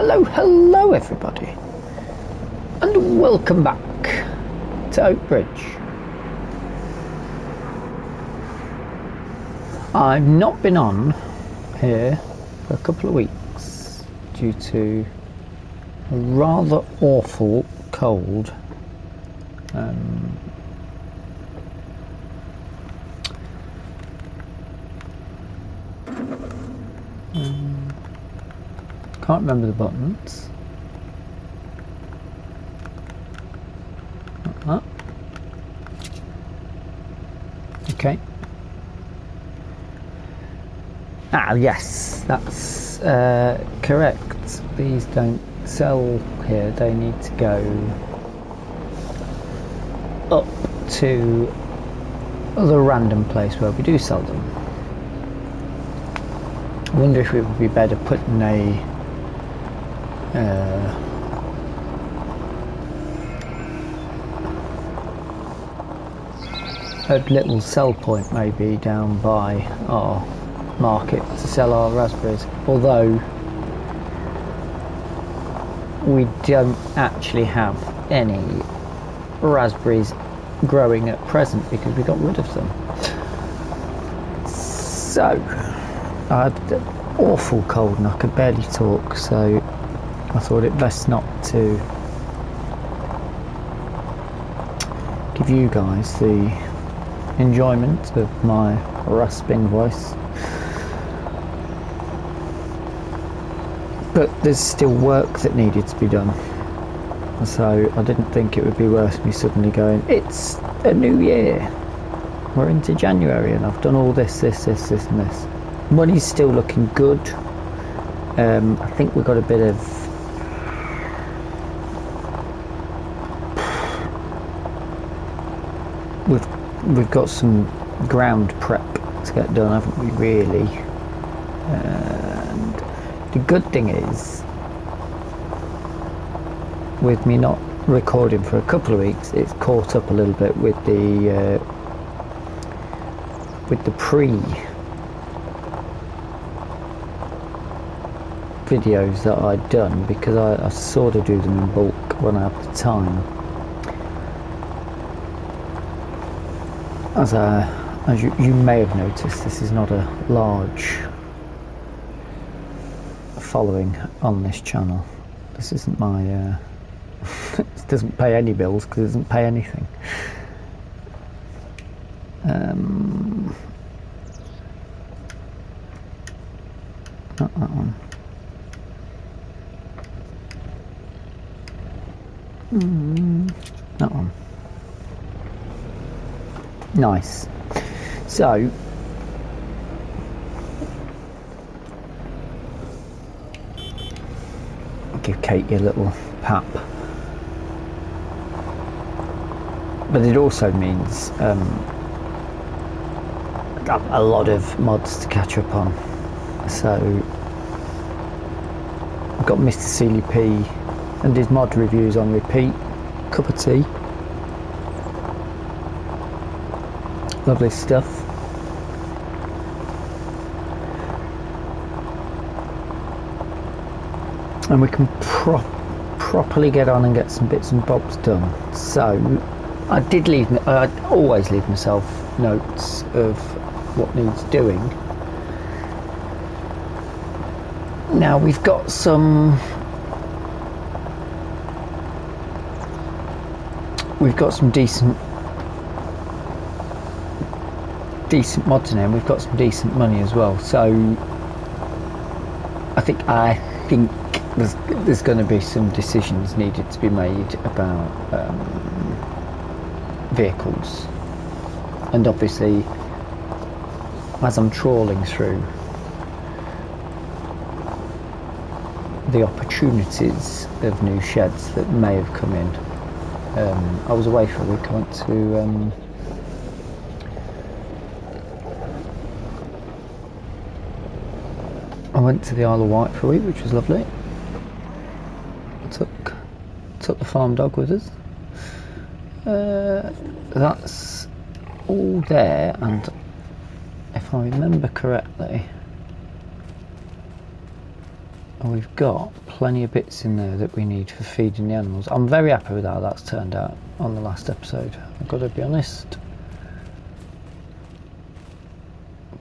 Hello everybody, and welcome back to Oak Bridge. I've not been on here for a couple of weeks due to a rather awful cold. Can't remember the buttons. Not that. Okay. Ah, yes, that's correct. These don't sell here. They need to go up to the random place where we do sell them. I wonder if it would be better putting a little sell point maybe down by our market to sell our raspberries, although we don't actually have any raspberries growing at present because we got rid of them. So I had an awful cold and I could barely talk, so I thought it best not to give you guys the enjoyment of my rasping voice. But there's still work that needed to be done, so I didn't think it would be worth me suddenly going, it's a new year, we're into January and I've done all this and this. Money's still looking good. I think we've got a bit of we've got some ground prep to get done, haven't we, really? And the good thing is, with me not recording for a couple of weeks, it's caught up a little bit with the videos that I'd done, because I sort of do them in bulk when I have the time. As you may have noticed, this is not a large following on this channel. This isn't my it doesn't pay any bills because it doesn't pay anything. Not that one. That one. Nice. So I'll give Katie a little pap, but it also means a lot of mods to catch up on. So I've got Mr. Sealy P and his mod reviews on repeat. Cup of tea. Lovely stuff. And we can properly get on and get some bits and bobs done. So I always leave myself notes of what needs doing. Now we've got some decent mods in here, and we've got some decent money as well, so I think there's going to be some decisions needed to be made about vehicles. And obviously, as I'm trawling through the opportunities of new sheds that may have come in, I was away for a week. I went to the Isle of Wight for a week, which was lovely. Took the farm dog with us. That's all there, and if I remember correctly, And we've got plenty of bits in there that we need for feeding the animals. I'm very happy with how that's turned out on the last episode, I've got to be honest.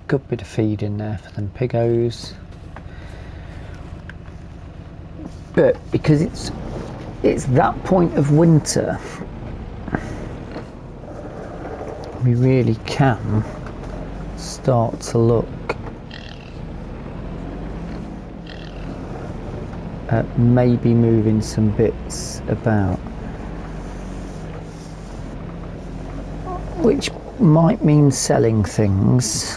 Good bit of feed in there for them piggos. But because it's that point of winter, we really can start to look at maybe moving some bits about, which might mean selling things.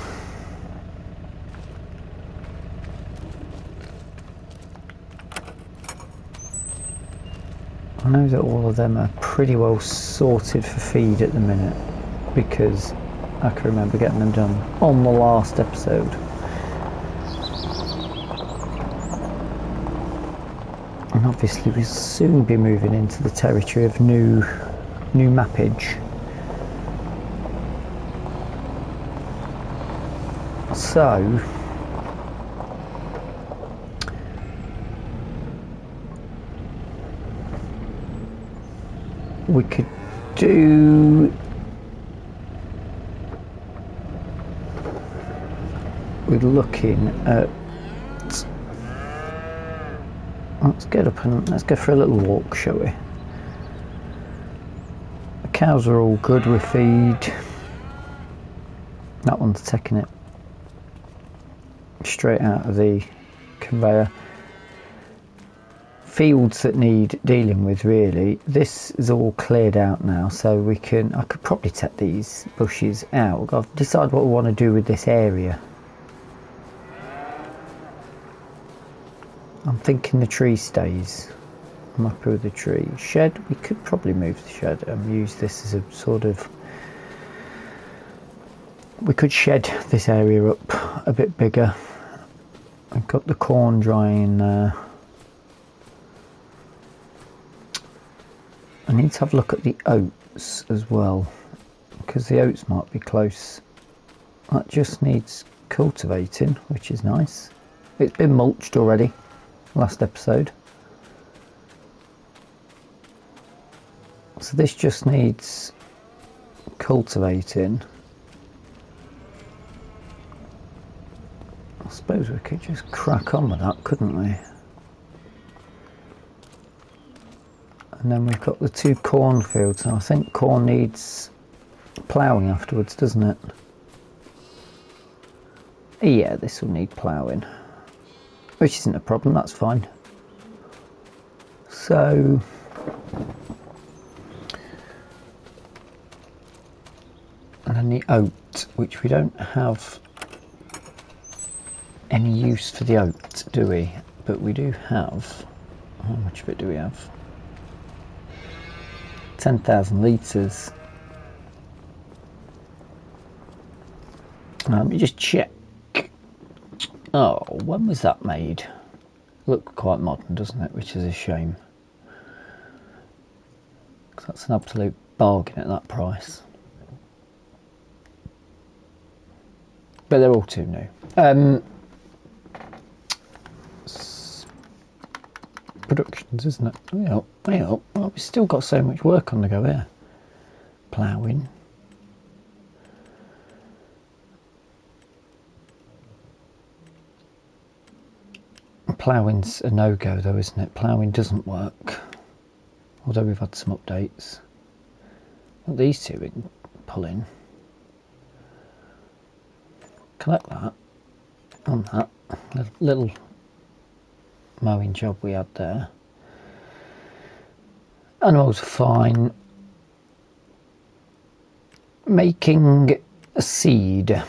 I know that all of them are pretty well sorted for feed at the minute, because I can remember getting them done on the last episode. And obviously we'll soon be moving into the territory of new mappage. So we could do, we're looking at, let's get up and let's go for a little walk, shall we? The cows are all good with feed. That one's taking it straight out of the conveyor. Fields that need dealing with, really. This is all cleared out now, so we can, I could probably take these bushes out. I've decided what we want to do with this area. I'm thinking the tree stays. I'm happy with the tree. Shed, we could probably move the shed and use this as a sort of, we could shed this area up a bit bigger. I've got the corn drying there. I need to have a look at the oats as well, because the oats might be close. That just needs cultivating, which is nice. It's been mulched already, last episode. So this just needs cultivating. I suppose we could just crack on with that, couldn't we? And then we've got the two cornfields, and I think corn needs ploughing afterwards, doesn't it? Yeah, this will need ploughing, which isn't a problem, that's fine. So and then the oat, which we don't have any use for the oat, do we? But we do have, how much of it do we have? 10,000 litres. Let me just check. Oh, when was that made? Look quite modern, doesn't it? Which is a shame. 'Cause that's an absolute bargain at that price. But they're all too new. Productions, isn't it? Well, we've still got so much work on the go here. Ploughing. Ploughing's a no-go though, isn't it? Ploughing doesn't work. Although we've had some updates. Well, these two we can pull in. Collect that. On that. Little mowing job we had there. Animals are fine. Making a seed.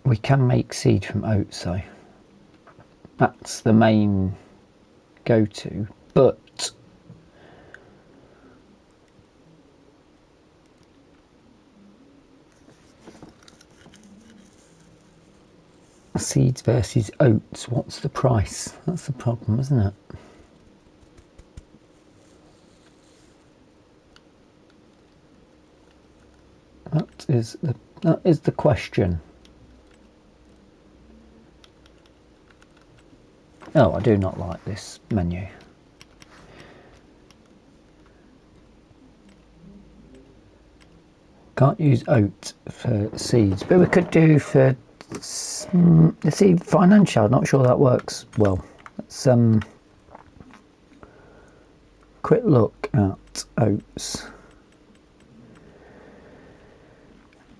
We can make seed from oats though. That's the main go-to, but seeds versus oats, what's the price? That's the problem, isn't it? That is the question. Oh, I do not like this menu. Can't use oat for seeds, but we could do for, let's see, financial. Not sure that works well. Let's quick look at oats.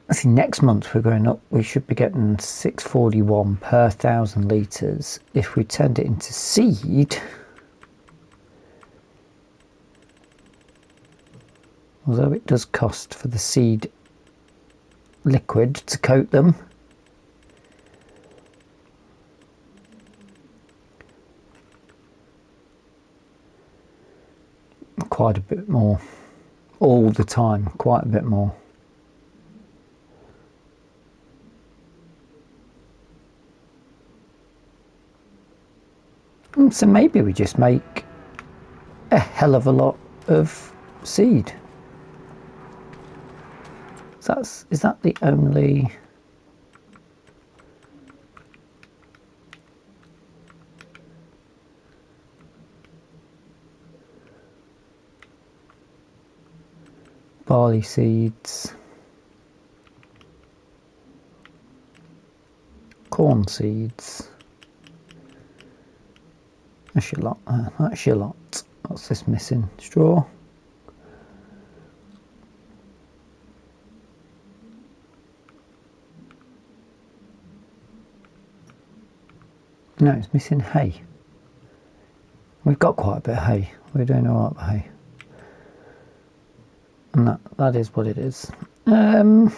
I see next month we're going up. We should be getting 641 per 1,000 litres. If we turned it into seed, although it does cost for the seed liquid to coat them, quite a bit more all the time, quite a bit more. So maybe we just make a hell of a lot of seed. So is that the only... barley seeds, corn seeds. That's your lot. That's your lot. What's this missing? Straw. No, it's missing hay. We've got quite a bit of hay. We're doing all right with hay. And that is what it is. I'm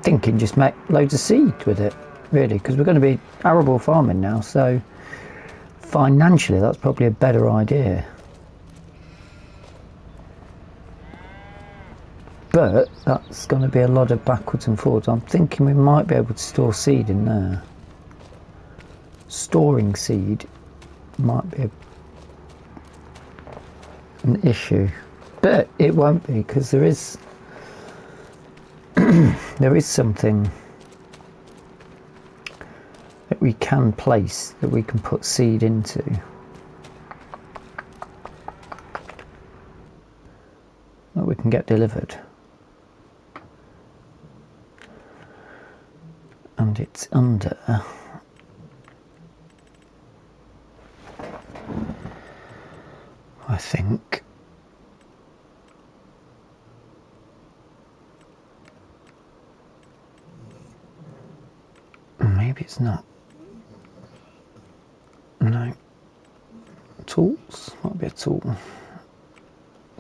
thinking just make loads of seed with it, really, because we're going to be arable farming now, so financially that's probably a better idea. But that's going to be a lot of backwards and forwards. I'm thinking we might be able to store seed in there. Storing seed might be an issue, but it won't be, because there is there is something that we can place, that we can put seed into. That we can get delivered. And it's under... I think... maybe it's not. No. Tools? Might be a tool.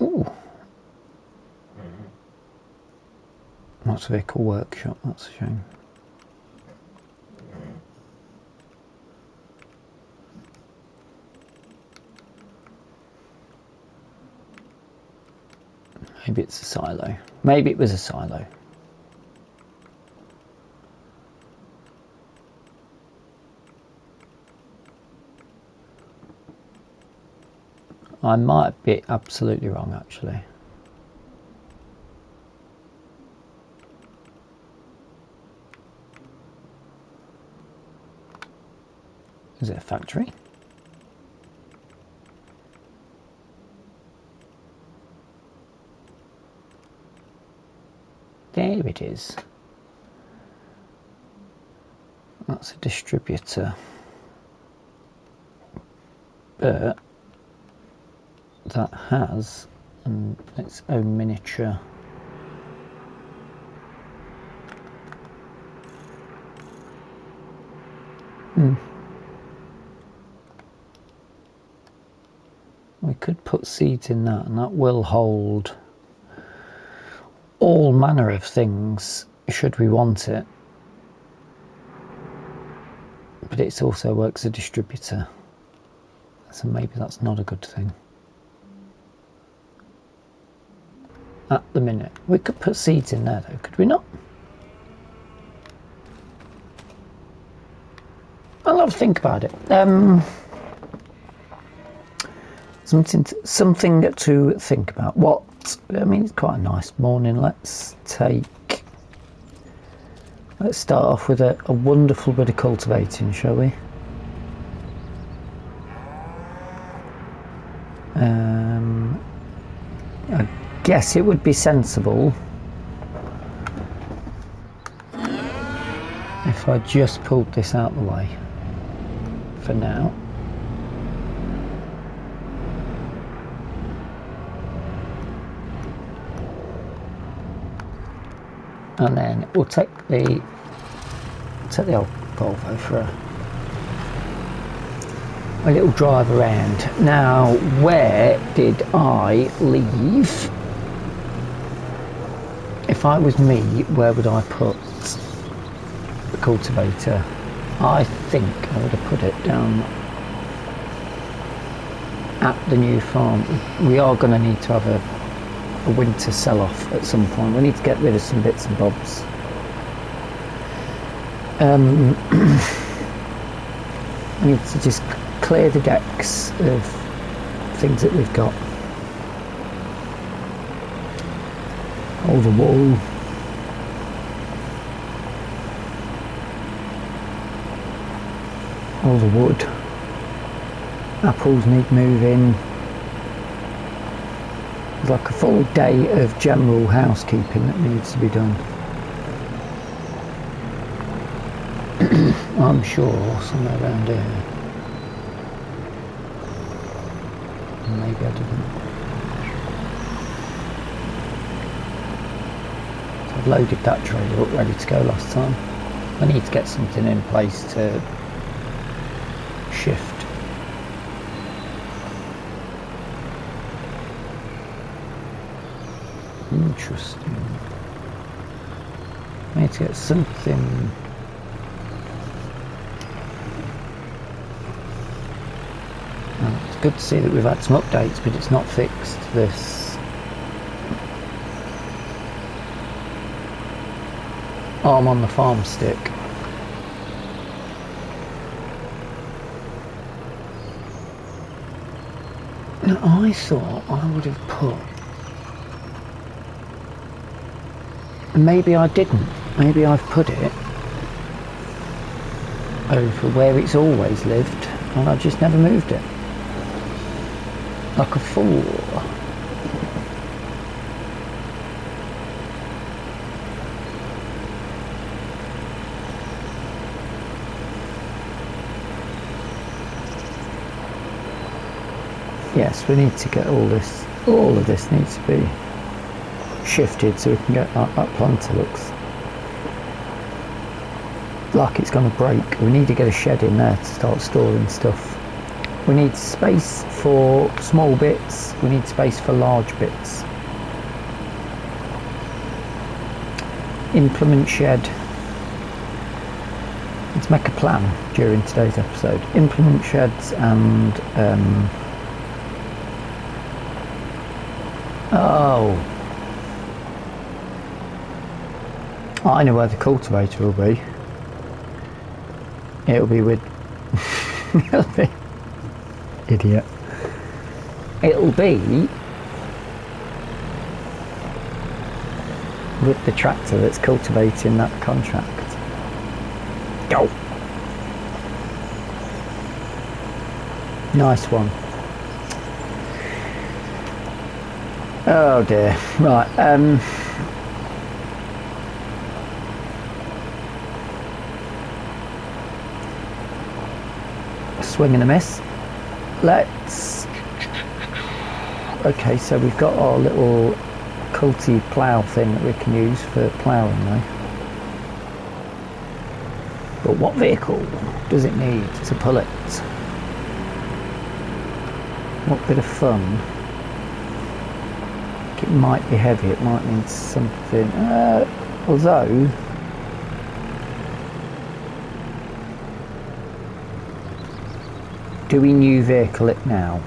Ooh. Motor vehicle workshop, that's a shame. Maybe it's a silo. Maybe it was a silo. I might be absolutely wrong, actually. Is it a factory? There it is. That's a distributor. But that has its own miniature. We could put seeds in that, and that will hold all manner of things should we want it, but it also works as a distributor, so maybe that's not a good thing at the minute. We could put seeds in there though, could we not? I'll have to think about it. Something to think about. What? I mean, it's quite a nice morning. Let's start off with a wonderful bit of cultivating, shall we? I guess it would be sensible if I just pulled this out the way for now. And then we'll take the old Volvo for a little drive around. Now, where did I leave? If I was me, where would I put the cultivator? I think I would have put it down at the new farm. We are going to need to have a winter sell-off at some point. We need to get rid of some bits and bobs. I need to just clear the decks of things that we've got. All the wool. All the wood. Apples need moving. There's like a full day of general housekeeping that needs to be done. I'm sure somewhere around here. Maybe I didn't. So I've loaded that trailer up ready to go last time. I need to get something in place to shift. Interesting. I need to get something. It's good to see that we've had some updates, but it's not fixed this arm on the farm stick. Now, I thought I would have put, maybe I didn't, maybe I've put it over where it's always lived and I just never moved it. Like a fool. Yes, we need to get all of this needs to be shifted so we can get that planter looks like it's going to break. We need to get a shed in there to start storing stuff. We need space for small bits, we need space for large bits. Implement shed. Let's make a plan during today's episode. Implement sheds and oh, I know where the cultivator will be. It'll be with idiot. It'll be with the tractor that's cultivating that contract. Go. Nice one. Oh dear. Right. Swing and a miss. Let's. Okay, so we've got our little culti plough thing that we can use for ploughing now. But what vehicle does it need to pull it? What bit of fun? It might be heavy, it might need something. Although. Do we new vehicle it now?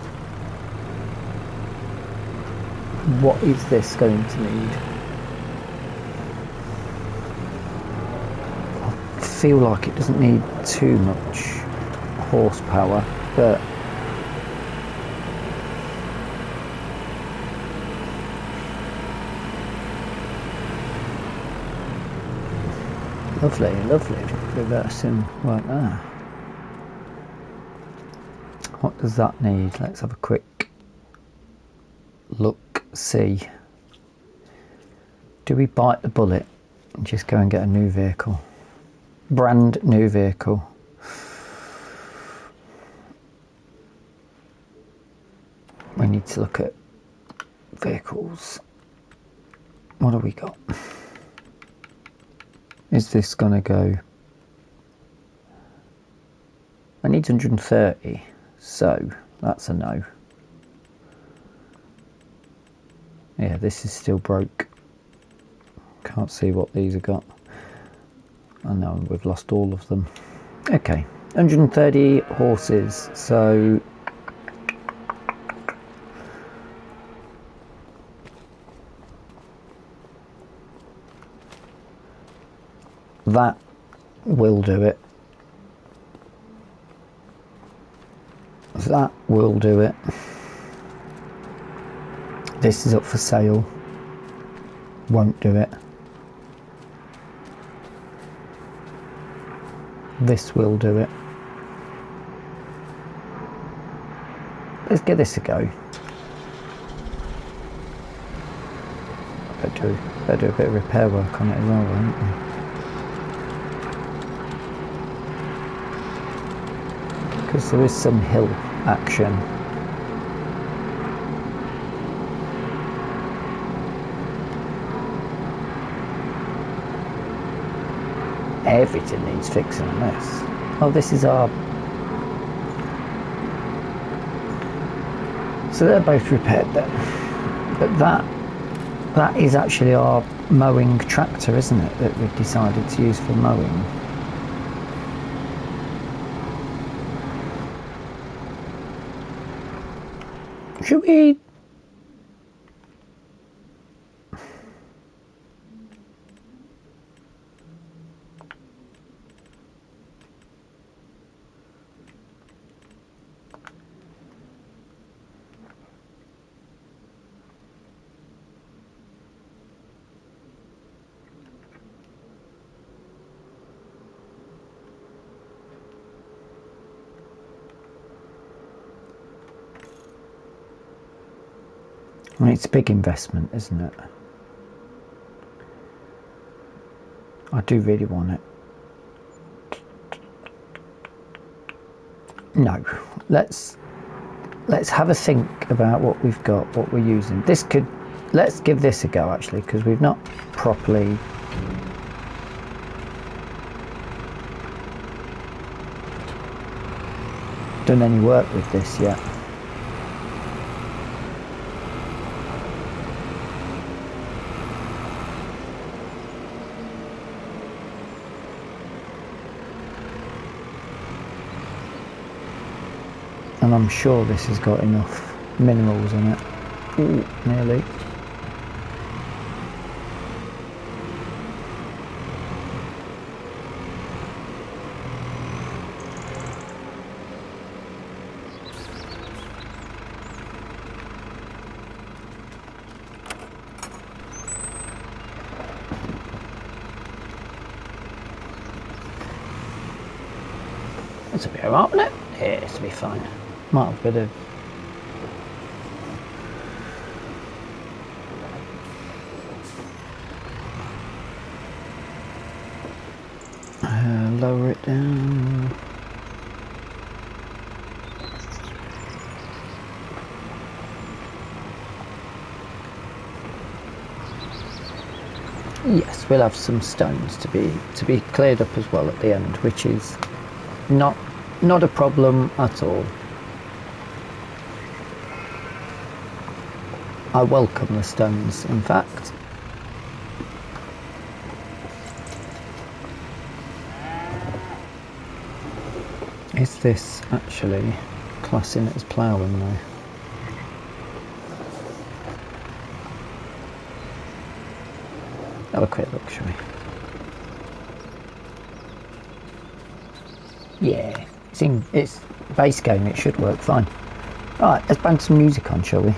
What is this going to need? I feel like it doesn't need too much horsepower, but lovely, lovely. Reversing right there. What does that need? Let's have a quick look, see. Do we bite the bullet and just go and get a new vehicle? Brand new vehicle. We need to look at vehicles. What have we got? Is this gonna go? I need 130, so that's a no. Yeah, this is still broke. Can't see what these have got. I know we've lost all of them. Okay, 130 horses, so that will do it. That will do it. This is up for sale. Won't do it. This will do it. Let's give this a go. Better do a bit of repair work on it as well, won't we? Because there is some hill action. Everything needs fixing on this. Oh, this is our... So they're both repaired then. But that is actually our mowing tractor, isn't it? That we've decided to use for mowing. Should we... I mean, it's a big investment, isn't it? I do really want it. No, let's have a think about what we've got, what we're using. This could, let's give this a go actually, because we've not properly done any work with this yet. And I'm sure this has got enough minerals in it. Ooh, nearly. This will be alright, won't it? Yeah, this will be fine. Might have a bit of lower it down. Yes, we'll have some stones to be cleared up as well at the end, which is not a problem at all. I welcome the stones, in fact. Is this actually classing it as ploughing though? Have a quick look, shall we? Yeah, it's base game, it should work fine. Alright, let's bang some music on, shall we?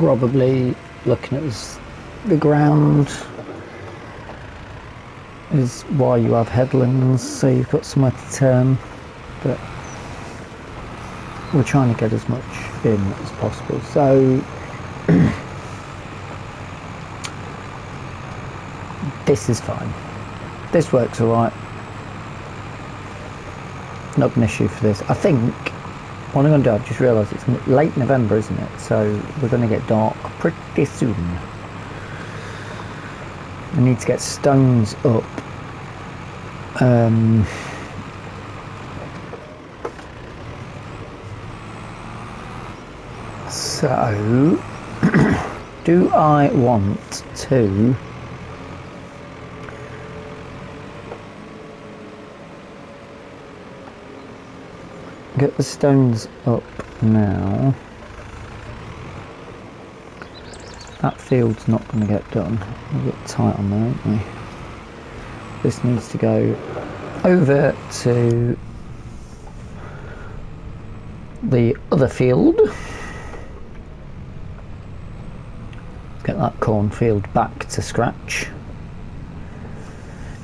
probably looking at the ground is why you have headlands, so you've got somewhere to turn, but we're trying to get as much in as possible. So this is fine, this works alright, not an issue for this. I think what I'm going to do, I've just realised it's late November, isn't it? So we're going to get dark pretty soon. We need to get stones up. So do I want to get the stones up now? That field's not going to get done. We're a bit tight on there, aren't we? This needs to go over to the other field. Get that cornfield back to scratch.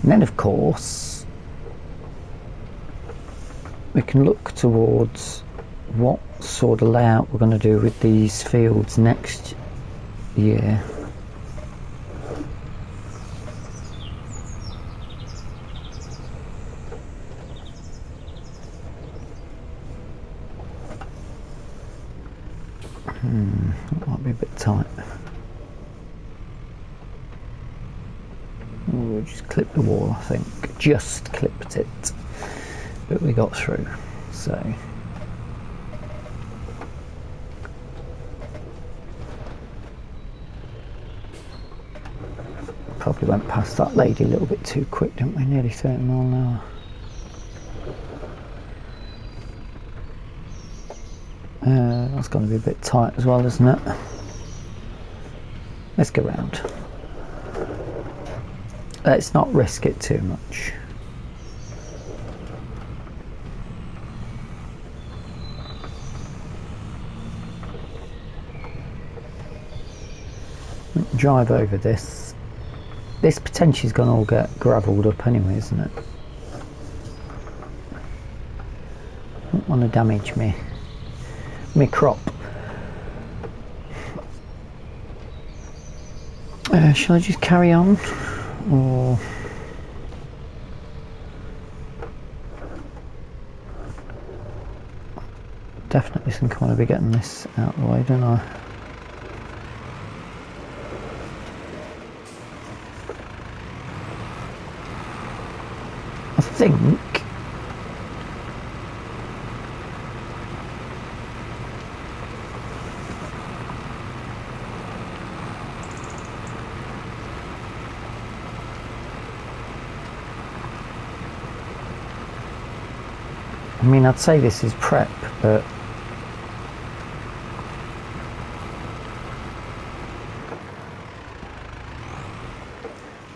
And then of course we can look towards what sort of layout we're going to do with these fields next year. That might be a bit tight. We'll just clip the wall, I think. Just clipped it, but we got through. So probably went past that lady a little bit too quick, didn't we? Nearly 30 miles an hour. That's going to be a bit tight as well, isn't it? Let's go round. Let's not risk it too much. Drive over this. This potentially is going to all get gravelled up anyway, isn't it? Don't want to damage me crop. Shall I just carry on, or definitely think I want to be getting this out of the way, don't I? I think I'd say this is prep, but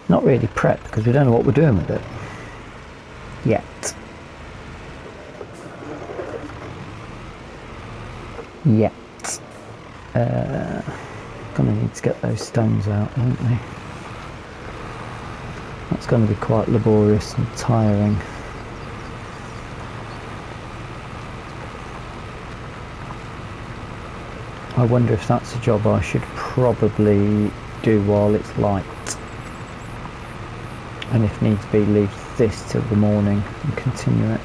not really prep because we don't know what we're doing with it yet. Gonna need to get those stones out, aren't we? That's going to be quite laborious and tiring. I wonder if that's a job I should probably do while it's light, and if needs be leave this till the morning and continue it.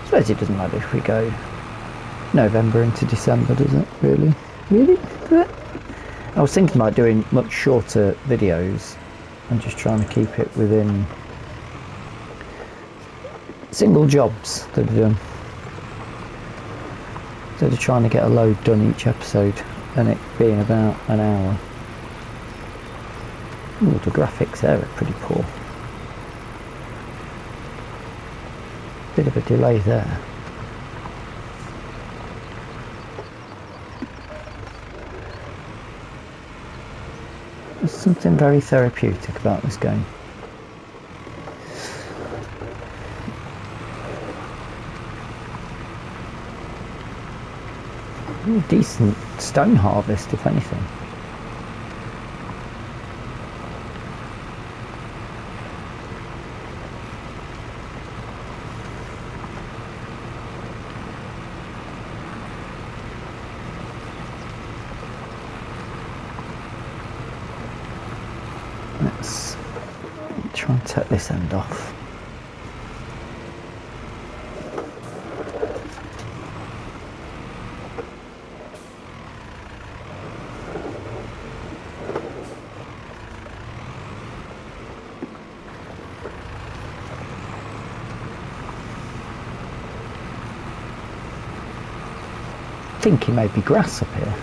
I suppose it doesn't matter if we go November into December, does it? Really? I was thinking about doing much shorter videos and just trying to keep it within single jobs that are done, instead of trying to get a load done each episode and it being about an hour. Ooh, the graphics there are pretty poor. Bit of a delay there. There's something very therapeutic about this game. decent stone harvest, if anything. Let's try and take this end off. I think it may be grass up here.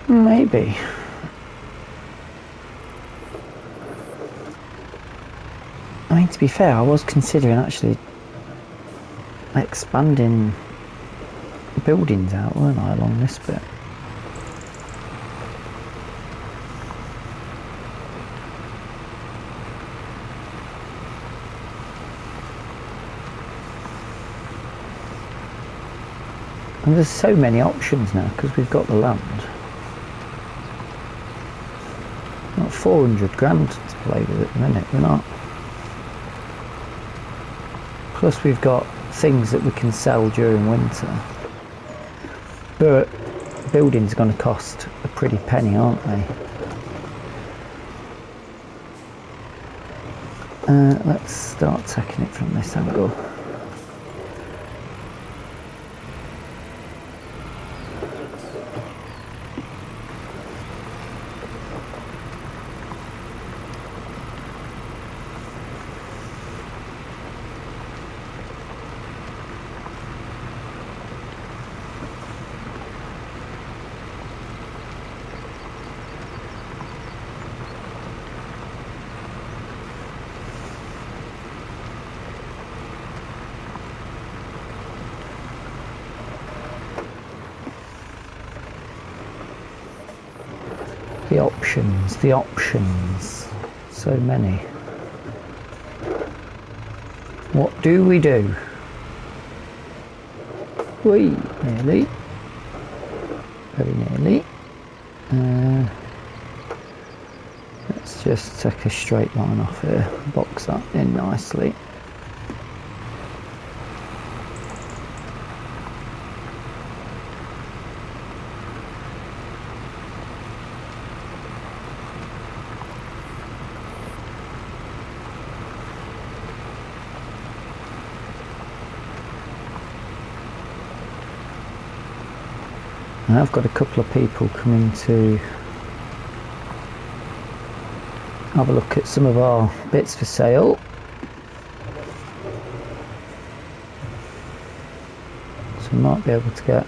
Maybe. I mean, to be fair, I was considering actually expanding buildings out, weren't I, along this bit? And there's so many options now because we've got the land. Not 400 grand to play with at the minute, we're not. Plus we've got things that we can sell during winter. But buildings are going to cost a pretty penny, aren't they? Let's start taking it from this angle. The options, so many. What do we do? Whee, nearly. Very nearly. Let's just take a straight line off here, box that in nicely. And I've got a couple of people coming to have a look at some of our bits for sale. So we might be able to get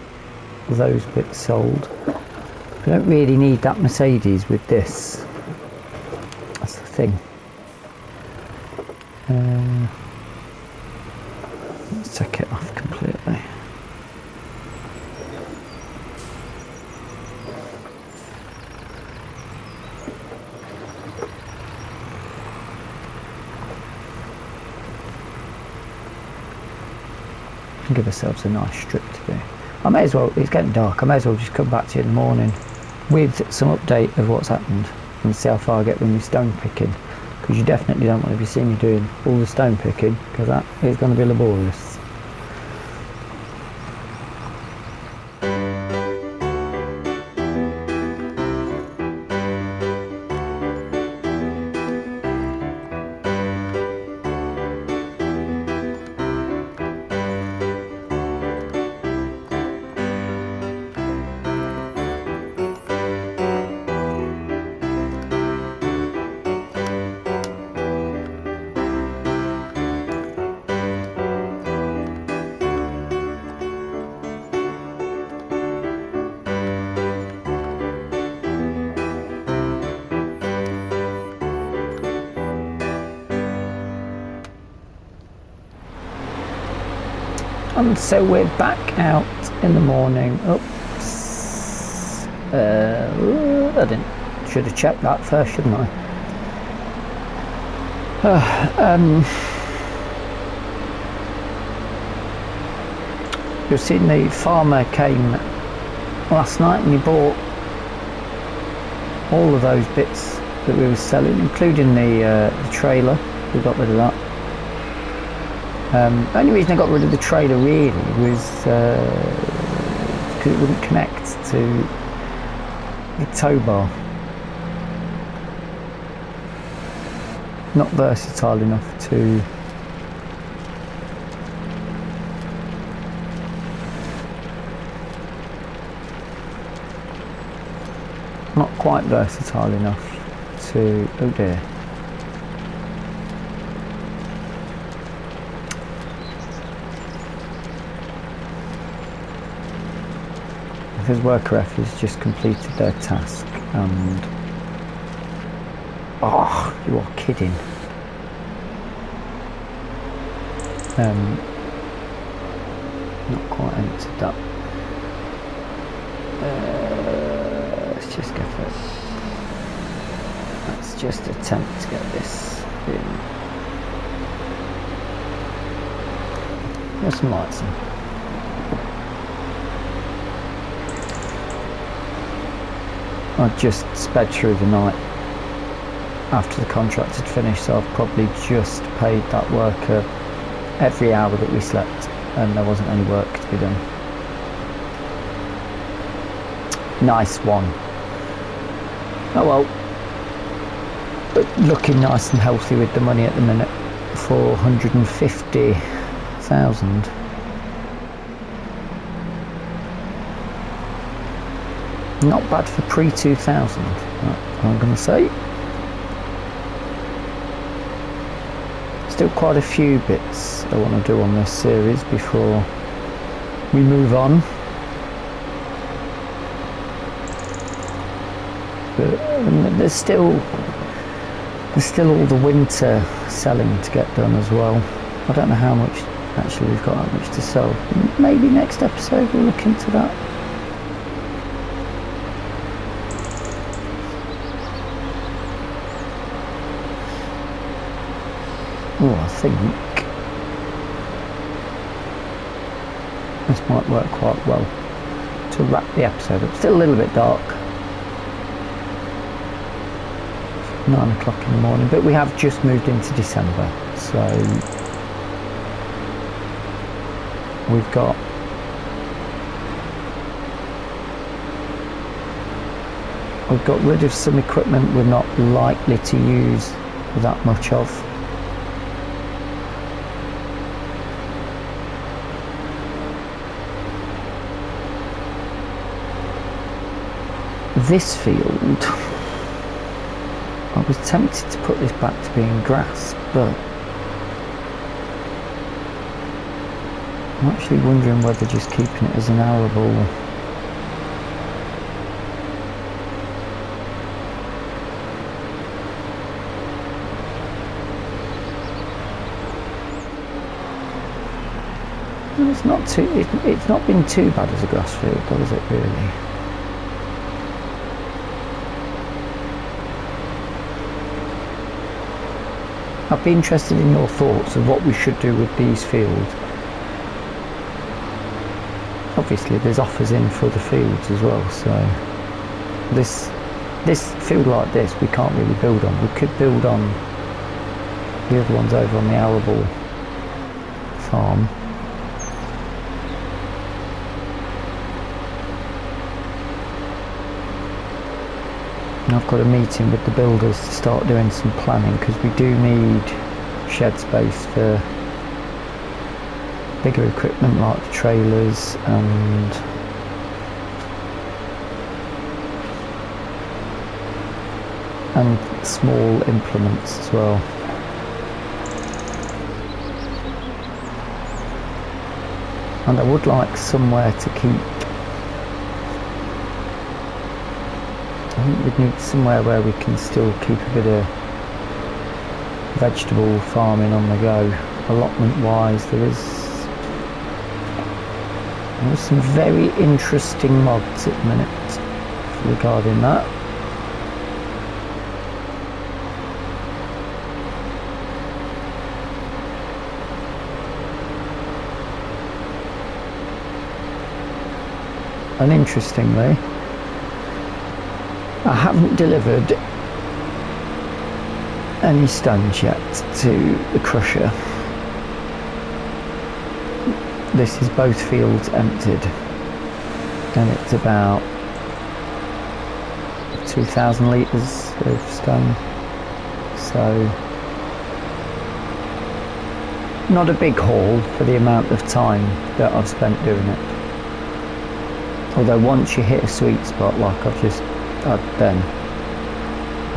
those bits sold. We don't really need that Mercedes with this. That's the thing. Let's take it off completely. Give ourselves a nice strip to do. I may as well, it's getting dark, I may as well just come back to you in the morning with some update of what's happened and see how far I get with my stone picking, because you definitely don't want to be seeing me doing all the stone picking because that is going to be laborious. And so we're back out in the morning. Oops. Should have checked that first, shouldn't I? You've seen the farmer came last night and he bought all of those bits that we were selling, including the trailer. We got rid of that. The only reason I got rid of the trailer really was because it wouldn't connect to the tow bar. Not versatile enough to not quite versatile enough to, oh dear. Because Worker F has just completed their task and oh, you are kidding. Not quite emptied that. Let's just go for it. Let's just attempt to get this in. There's some lights in. I just sped through the night after the contract had finished, so I've probably just paid that worker every hour that we slept and there wasn't any work to be done. Nice one. Oh well, but looking nice and healthy with the money at the minute. 450,000. Not bad for pre-2000, I'm going to say. Still quite a few bits I want to do on this series before we move on. But there's still all the winter selling to get done as well. I don't know how much actually we've got that much to sell. Maybe next episode we'll look into that. Oh, I think this might work quite well to wrap the episode up. Still a little bit dark. 9 o'clock in the morning, but we have just moved into December, so we've got rid of some equipment we're not likely to use that much of. This field, I was tempted to put this back to being grass, but I'm actually wondering whether just keeping it as an arable it's not been too bad as a grass field, has it really? I'd be interested in your thoughts of what we should do with these fields. Obviously there's offers in for the fields as well, so this field like this we can't really build on. We could build on the other ones over on the arable farm. And I've got a meeting with the builders to start doing some planning because we do need shed space for bigger equipment like the trailers and small implements as well. And I would like somewhere to keep. I think we'd need somewhere where we can still keep a bit of vegetable farming on the go. Allotment wise, there is There's some very interesting mods at the minute regarding that. And interestingly, I haven't delivered any stones yet to the crusher. This is both fields emptied, and it's about 2,000 litres of stone, so not a big haul for the amount of time that I've spent doing it. Although once you hit a sweet spot like I've just had then,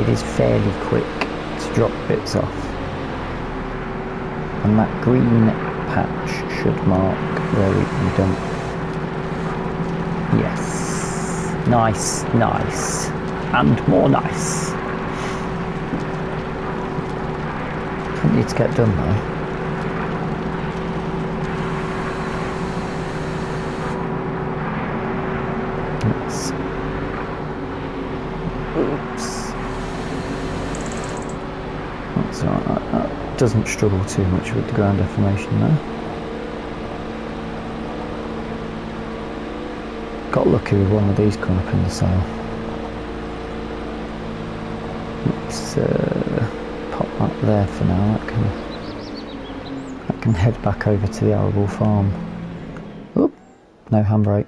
it is fairly quick to drop bits off. And that green patch should mark where we can dump. Yes. Nice, nice. And more nice. Plenty to get done though. Oops. That's alright, that doesn't struggle too much with the ground deformation there. Got lucky with one of these coming up in the sail. Let's pop that there for now. That can head back over to the arable farm. Oop, no handbrake.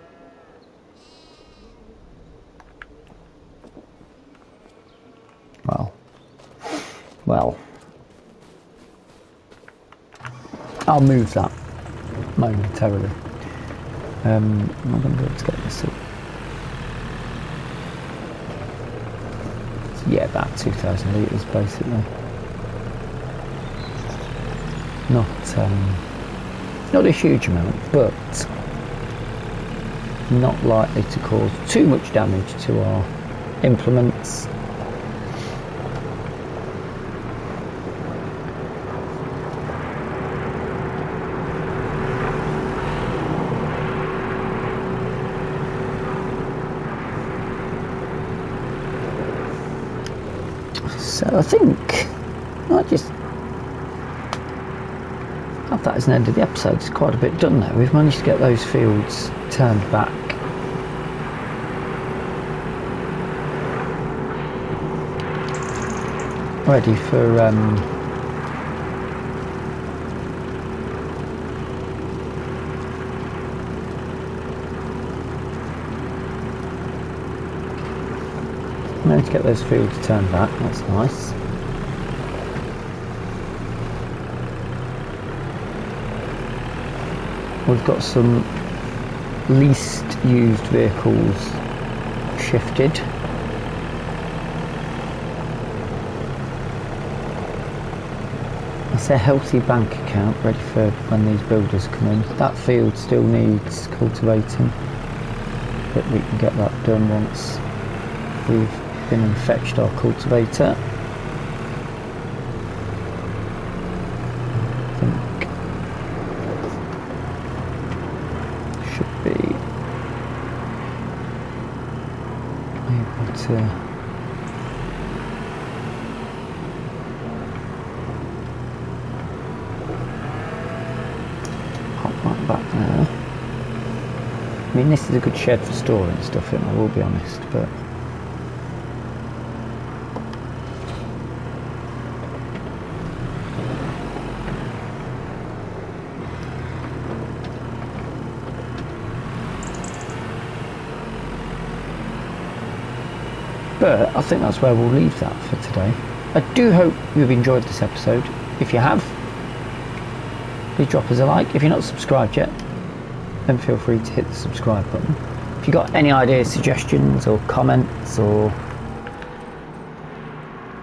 Well, I'll move that momentarily. I'm going to be able to get this up. So yeah, about 2,000 litres basically. Not a huge amount, but not likely to cause too much damage to our implements. So I think I just have that as an end of the episode. It's quite a bit done now. We've managed to get those fields turned back. Ready for managed to get those fields turned back, that's nice. We've got some least used vehicles shifted. It's a healthy bank account ready for when these builders come in. That field still needs cultivating, but we can get that done once we've been and fetched our cultivator. I think should be able to pop that back there. I mean, this is a good shed for storing stuff in, I will be honest, but I think that's where we'll leave that for today. I do hope you've enjoyed this episode. If you have, please drop us a like. If you're not subscribed yet, then feel free to hit the subscribe button. If you've got any ideas, suggestions or comments, or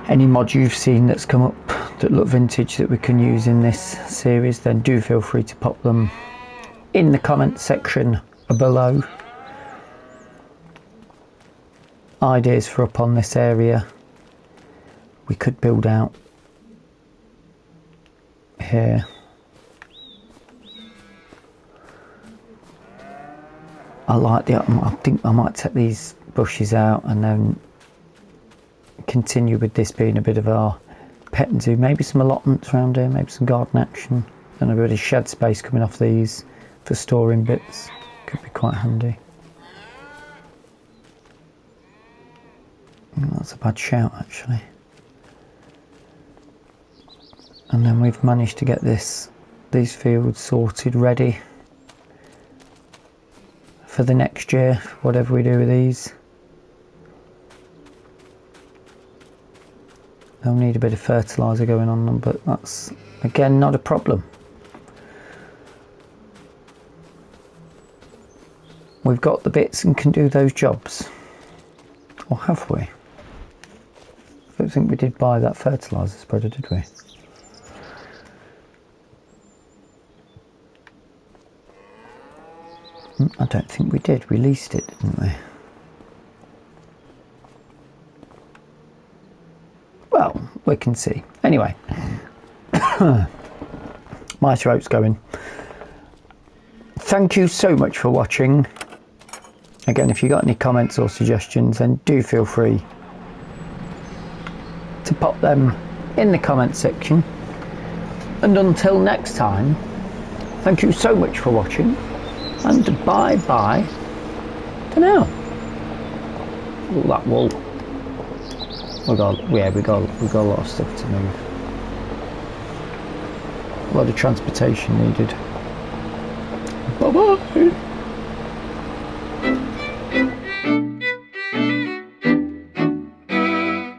any mod you've seen that's come up that look vintage that we can use in this series, then do feel free to pop them in the comment section below. Ideas for up on this area we could build out here. I like I think I might take these bushes out and then continue with this being a bit of our petting zoo. Maybe some allotments around here, maybe some garden action, and a bit of shed space coming off these for storing bits. Could be quite handy. That's a bad shout actually. And then we've managed to get these fields sorted, ready for the next year, whatever we do with these. They'll need a bit of fertiliser going on them, but that's again not a problem. We've got the bits and can do those jobs. Or have we? I don't think we did buy that fertiliser spreader, did we? I don't think we did. We leased it, didn't we? Well, we can see. Anyway, my throat's going. Thank you so much for watching. Again, if you got any comments or suggestions, then do feel free to pop them in the comment section. And until next time, thank you so much for watching. And bye bye for now. Ooh, that wool. We got a lot of stuff to move. A lot of transportation needed. Bye bye.